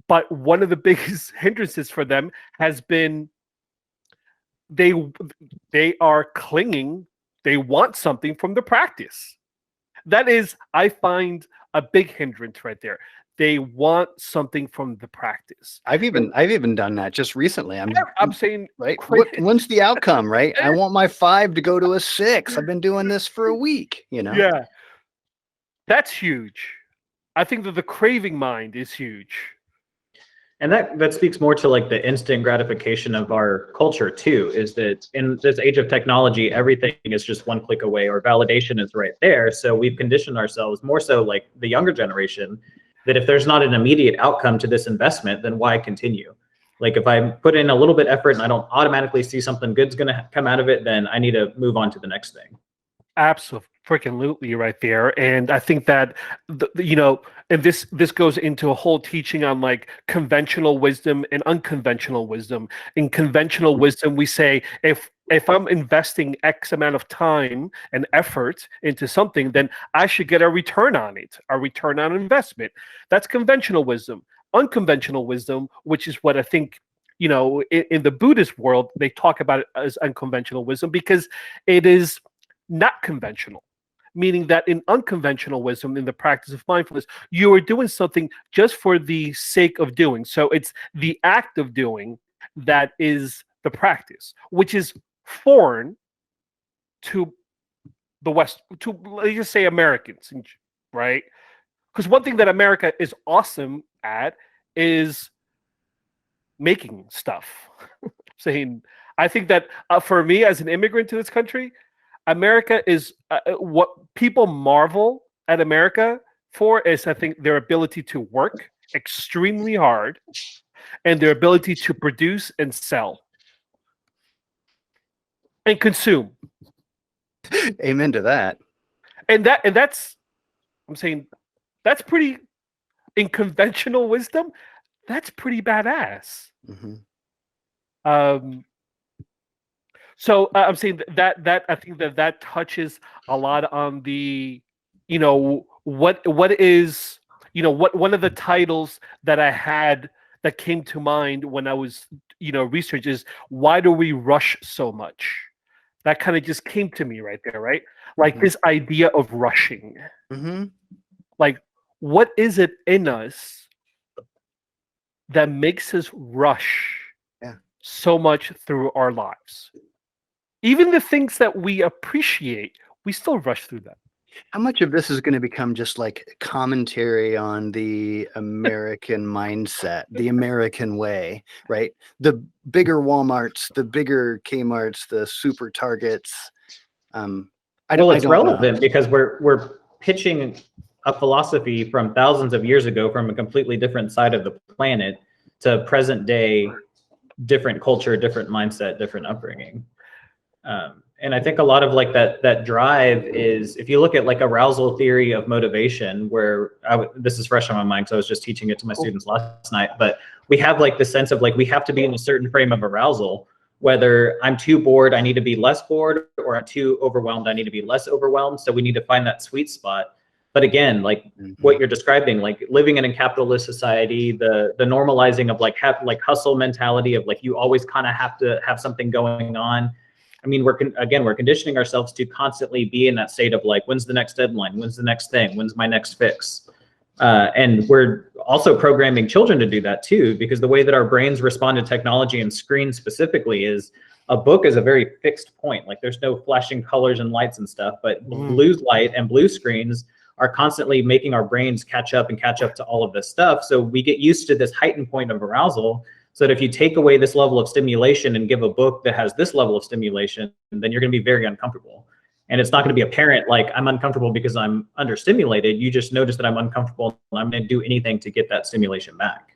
But one of the biggest hindrances for them has been they are clinging. They want something from the practice. That is, I find, a big hindrance right there. They want something from the practice. I've even done that just recently. I'm saying, right. When's the outcome, right? I want my 5 to go to a 6. I've been doing this for a week, you know? Yeah. That's huge. I think that the craving mind is huge. And that speaks more to like the instant gratification of our culture too, is that in this age of technology, everything is just one click away, or validation is right there. So we've conditioned ourselves, more so like the younger generation, that if there's not an immediate outcome to this investment, then why continue? Like if I put in a little bit of effort and I don't automatically see something good's gonna come out of it, then I need to move on to the next thing. Absolutely right there. And I think that, and this goes into a whole teaching on like conventional wisdom and unconventional wisdom. In conventional wisdom, we say, if I'm investing X amount of time and effort into something, then I should get a return on it, a return on investment. That's conventional wisdom. Unconventional wisdom, which is what I think, in the Buddhist world, they talk about it as unconventional wisdom because it is not conventional, meaning that in unconventional wisdom, in the practice of mindfulness, you are doing something just for the sake of doing. So it's the act of doing that is the practice, which is foreign to the West, to, let's just say, Americans, right? Because one thing that America is awesome at is making stuff. I think that for me as an immigrant to this country, America is what people marvel at America for is, I think, their ability to work extremely hard and their ability to produce and sell and consume. Amen to that. And that's, I'm saying, that's pretty, in conventional wisdom, that's pretty badass. Mm-hmm. So I'm saying that I think that touches a lot on the, what is, one of the titles that I had that came to mind when I was, research is, why do we rush so much? That kind of just came to me right there, right? Like this idea of rushing. Mm-hmm. Like, what is it in us that makes us rush so much through our lives? Even the things that we appreciate, we still rush through them. How much of this is going to become just like commentary on the American mindset, the American way, right? The bigger Walmarts, the bigger Kmarts, the super Targets. It's relevant because we're pitching a philosophy from thousands of years ago from a completely different side of the planet to present day, different culture, different mindset, different upbringing. And I think a lot of like that drive is, if you look at like arousal theory of motivation, where this is fresh on my mind because I was just teaching it to my students last night, but we have like the sense of like, we have to be in a certain frame of arousal, whether I'm too bored, I need to be less bored, or I'm too overwhelmed, I need to be less overwhelmed. So we need to find that sweet spot. But again, like what you're describing, like living in a capitalist society, the normalizing of like hustle mentality of like, you always kind of have to have something going on. I mean, we're conditioning ourselves to constantly be in that state of like, when's the next deadline? When's the next thing? When's my next fix? And we're also programming children to do that too, because the way that our brains respond to technology and screens specifically is, a book is a very fixed point. Like there's no flashing colors and lights and stuff, but blue light and blue screens are constantly making our brains catch up to all of this stuff. So we get used to this heightened point of arousal. So that if you take away this level of stimulation and give a book that has this level of stimulation, then you're going to be very uncomfortable. And it's not going to be apparent like I'm uncomfortable because I'm understimulated. You just notice that I'm uncomfortable and I'm going to do anything to get that stimulation back.